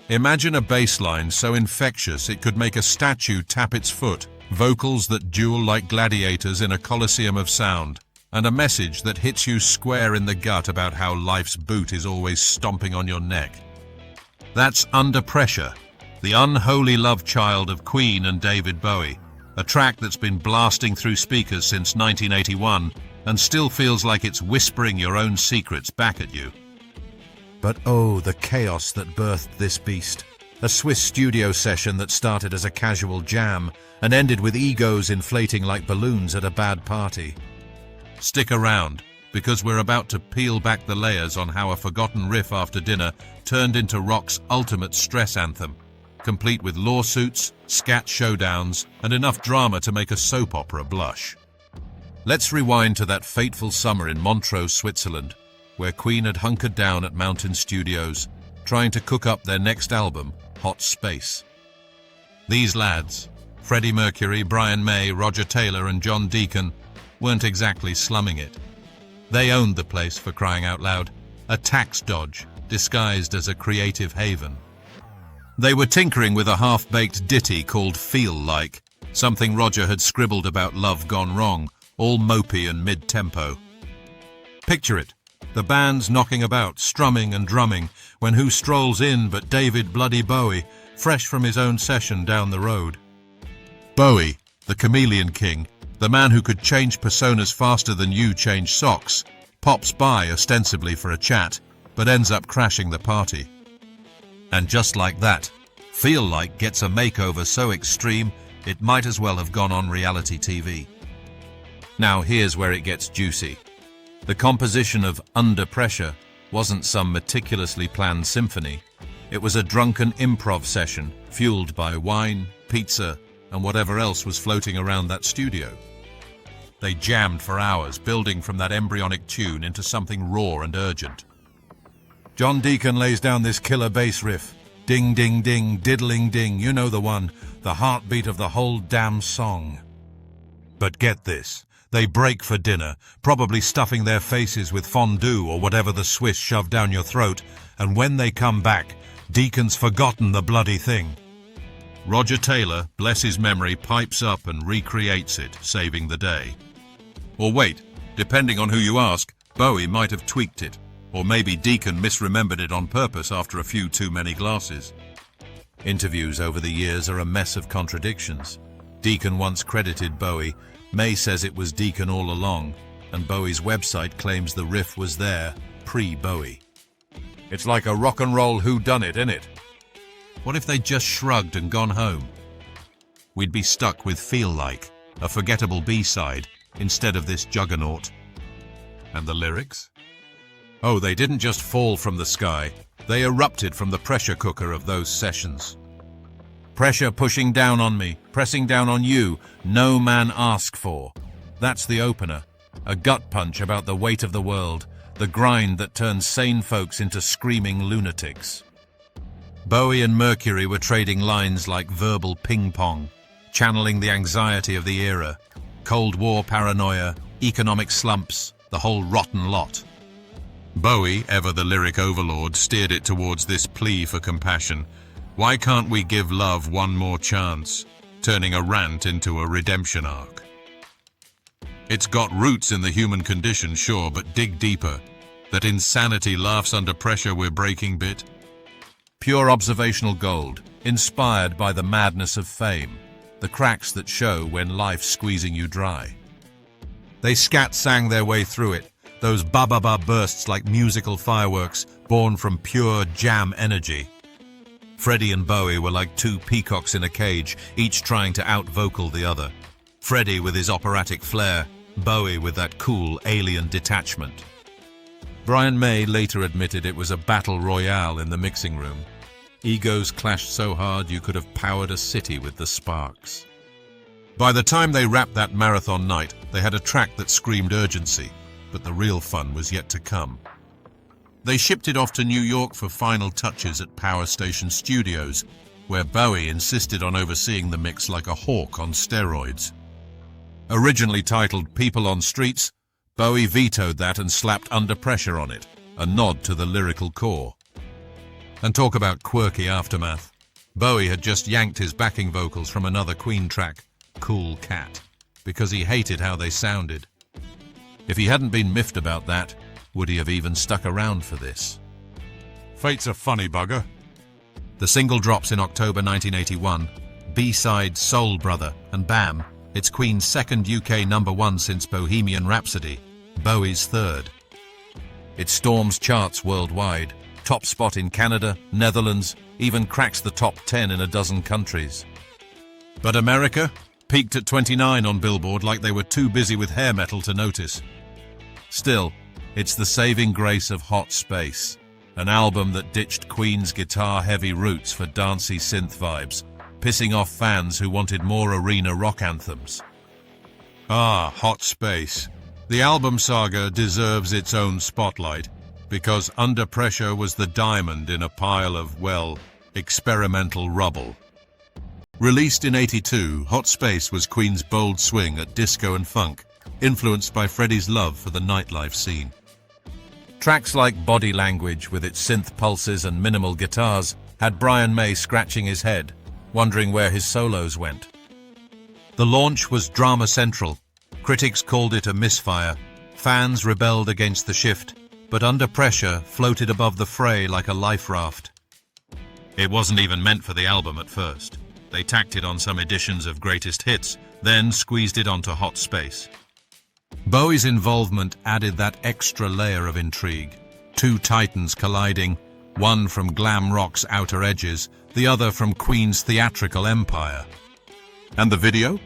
Imagine a bass line so infectious it could make a statue tap its foot, vocals that duel like gladiators in a coliseum of sound, and a message that hits you square in the gut about how life's boot is always stomping on your neck. That's Under Pressure, the unholy love child of Queen and David Bowie, a track that's been blasting through speakers since 1981 and still feels like it's whispering your own secrets back at you. But oh, the chaos that birthed this beast. A Swiss studio session that started as a casual jam and ended with egos inflating like balloons at a bad party. Stick around, because we're about to peel back the layers on how a forgotten riff after dinner turned into rock's ultimate stress anthem, complete with lawsuits, scat showdowns, and enough drama to make a soap opera blush. Let's rewind to that fateful summer in Montreux, Switzerland, where Queen had hunkered down at Mountain Studios, trying to cook up their next album, Hot Space. These lads, Freddie Mercury, Brian May, Roger Taylor, and John Deacon, weren't exactly slumming it. They owned the place, for crying out loud, a tax dodge disguised as a creative haven. They were tinkering with a half-baked ditty called Feel Like, something Roger had scribbled about love gone wrong, all mopey and mid-tempo. Picture it, the band's knocking about, strumming and drumming, when who strolls in but David bloody Bowie, fresh from his own session down the road. Bowie, the chameleon king, the man who could change personas faster than you change socks, pops by ostensibly for a chat, but ends up crashing the party. And just like that, Feel Like gets a makeover so extreme it might as well have gone on reality TV. Now here's where it gets juicy. The composition of Under Pressure wasn't some meticulously planned symphony. It was a drunken improv session fueled by wine, pizza, and whatever else was floating around that studio. They jammed for hours, building from that embryonic tune into something raw and urgent. John Deacon lays down this killer bass riff. Ding, ding, ding, diddling, ding, you know the one, the heartbeat of the whole damn song. But get this, they break for dinner, probably stuffing their faces with fondue or whatever the Swiss shove down your throat, and when they come back, Deacon's forgotten the bloody thing. Roger Taylor, bless his memory, pipes up and recreates it, saving the day. Or wait, depending on who you ask, Bowie might have tweaked it, or maybe Deacon misremembered it on purpose after a few too many glasses. Interviews over the years are a mess of contradictions. Deacon once credited Bowie, May says it was Deacon all along, and Bowie's website claims the riff was there, pre-Bowie. It's like a rock and roll whodunit, innit? What if they'd just shrugged and gone home? We'd be stuck with Feel Like, a forgettable B-side, instead of this juggernaut. And the lyrics? Oh, they didn't just fall from the sky. They erupted from the pressure cooker of those sessions. Pressure pushing down on me, pressing down on you, no man asked for. That's the opener. A gut punch about the weight of the world, the grind that turns sane folks into screaming lunatics. Bowie and Mercury were trading lines like verbal ping-pong, channeling the anxiety of the era, Cold War paranoia, economic slumps, the whole rotten lot. Bowie, ever the lyric overlord, steered it towards this plea for compassion. Why can't we give love one more chance, turning a rant into a redemption arc? It's got roots in the human condition, sure, but dig deeper. That insanity laughs under pressure we're breaking bit. Pure observational gold, inspired by the madness of fame, the cracks that show when life's squeezing you dry. They scat-sang their way through it, those ba-ba-ba bursts like musical fireworks born from pure jam energy. Freddie and Bowie were like two peacocks in a cage, each trying to out-vocal the other. Freddie with his operatic flair, Bowie with that cool alien detachment. Brian May later admitted it was a battle royale in the mixing room. Egos clashed so hard you could have powered a city with the sparks. By the time they wrapped that marathon night, they had a track that screamed urgency, but the real fun was yet to come. They shipped it off to New York for final touches at Power Station Studios, where Bowie insisted on overseeing the mix like a hawk on steroids. Originally titled People on Streets, Bowie vetoed that and slapped Under Pressure on it, a nod to the lyrical core. And talk about quirky aftermath. Bowie had just yanked his backing vocals from another Queen track, Cool Cat, because he hated how they sounded. If he hadn't been miffed about that, would he have even stuck around for this? Fate's a funny bugger. The single drops in October 1981, B-side Soul Brother, and bam, it's Queen's second UK #1 since Bohemian Rhapsody, Bowie's third. It storms charts worldwide, top spot in Canada, Netherlands, even cracks the top 10 in a dozen countries. But America peaked at 29 on Billboard like they were too busy with hair metal to notice. Still, it's the saving grace of Hot Space, an album that ditched Queen's guitar-heavy roots for dancey synth vibes, pissing off fans who wanted more arena rock anthems. Ah, Hot Space. The album saga deserves its own spotlight, because Under Pressure was the diamond in a pile of, well, experimental rubble. Released in '82, Hot Space was Queen's bold swing at disco and funk, influenced by Freddie's love for the nightlife scene. Tracks like Body Language, with its synth pulses and minimal guitars, had Brian May scratching his head, wondering where his solos went. The launch was drama central. Critics called it a misfire. Fans rebelled against the shift, but Under Pressure floated above the fray like a life raft. It wasn't even meant for the album at first. They tacked it on some editions of Greatest Hits, then squeezed it onto Hot Space. Bowie's involvement added that extra layer of intrigue. Two titans colliding, one from glam rock's outer edges, the other from Queen's theatrical empire. And the video?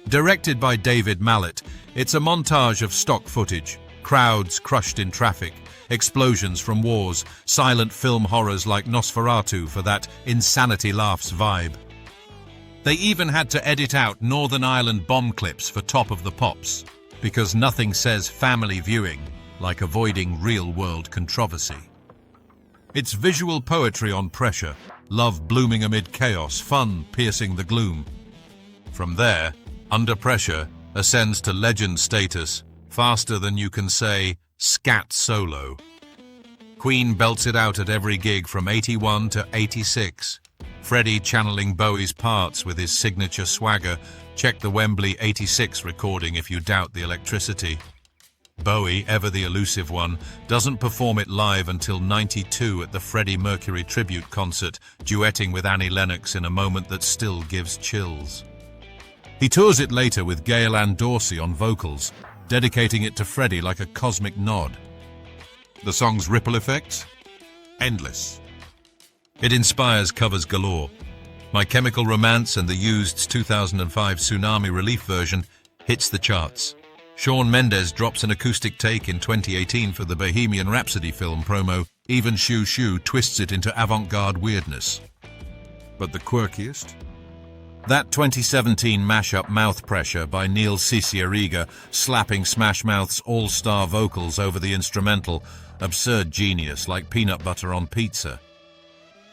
Directed by David Mallet, it's a montage of stock footage, crowds crushed in traffic, explosions from wars, silent film horrors like Nosferatu for that Insanity Laughs vibe. They even had to edit out Northern Ireland bomb clips for Top of the Pops, because nothing says family viewing like avoiding real-world controversy. It's visual poetry on pressure, love blooming amid chaos, fun piercing the gloom. From there, Under Pressure ascends to legend status faster than you can say scat solo. Queen belts it out at every gig from '81 to '86. Freddie channeling Bowie's parts with his signature swagger. Check the Wembley '86 recording if you doubt the electricity. Bowie, ever the elusive one, doesn't perform it live until '92 at the Freddie Mercury tribute concert, duetting with Annie Lennox in a moment that still gives chills. He tours it later with Gail Ann Dorsey on vocals, dedicating it to Freddie like a cosmic nod. The song's ripple effects? Endless. It inspires covers galore. My Chemical Romance and the Used's 2005 Tsunami Relief version hits the charts. Shawn Mendes drops an acoustic take in 2018 for the Bohemian Rhapsody film promo. Even Shoo Shoo twists it into avant-garde weirdness. But the quirkiest? That 2017 mashup Mouth Pressure by Neil Cicierega, slapping Smash Mouth's all-star vocals over the instrumental, absurd genius like peanut butter on pizza.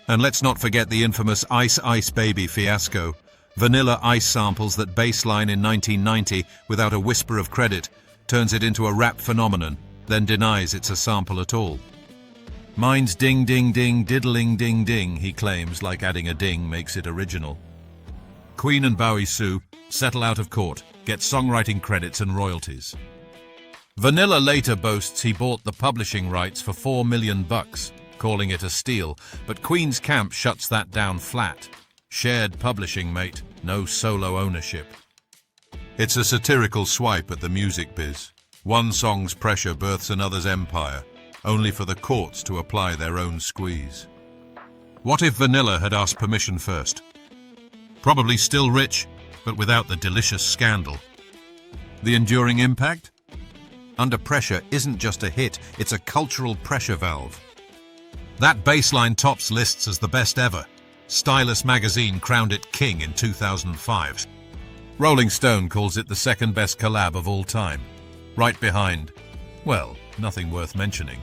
And let's not forget the infamous Ice Ice Baby fiasco. Vanilla Ice samples that bassline in 1990 without a whisper of credit, turns it into a rap phenomenon, then denies it's a sample at all. Mine's ding ding ding diddling ding ding, he claims, like adding a ding makes it original. Queen and Bowie sue, settle out of court, get songwriting credits and royalties. Vanilla later boasts he bought the publishing rights for $4 million, calling it a steal, but Queen's camp shuts that down flat. Shared publishing, mate, no solo ownership. It's a satirical swipe at the music biz. One song's pressure births another's empire, only for the courts to apply their own squeeze. What if Vanilla had asked permission first? Probably still rich, but without the delicious scandal. The enduring impact? Under Pressure isn't just a hit, it's a cultural pressure valve. That bassline tops lists as the best ever. Stylus magazine crowned it king in 2005. Rolling Stone calls it the second best collab of all time. Right behind, well, nothing worth mentioning.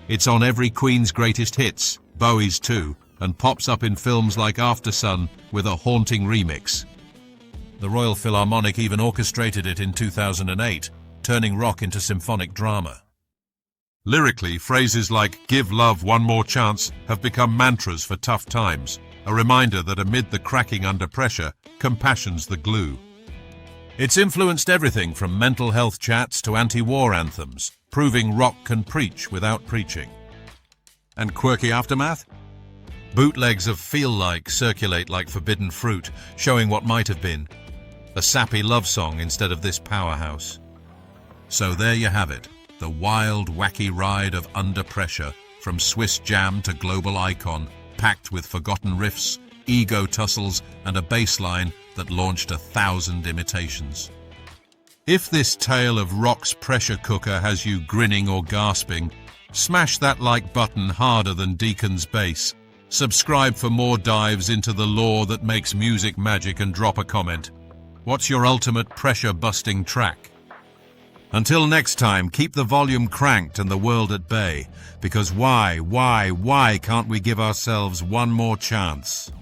It's on every Queen's greatest hits, Bowie's too, and pops up in films like After Sun with a haunting remix. The Royal Philharmonic even orchestrated it in 2008, turning rock into symphonic drama. Lyrically, phrases like "give love one more chance" have become mantras for tough times, a reminder that amid the cracking under pressure, compassion's the glue. It's influenced everything from mental health chats to anti-war anthems, proving rock can preach without preaching. And Quirky aftermath? Bootlegs of Feel Like circulate like forbidden fruit, showing what might have been. A sappy love song instead of this powerhouse. So there you have it, the wild, wacky ride of Under Pressure, from Swiss jam to global icon, packed with forgotten riffs, ego tussles, and a bassline that launched 1,000 imitations. If this tale of rock's pressure cooker has you grinning or gasping, smash that like button harder than Deacon's bass. Subscribe for more dives into the lore that makes music magic, and drop a comment. What's your ultimate pressure-busting track? Until next time, keep the volume cranked and the world at bay, because why can't we give ourselves one more chance?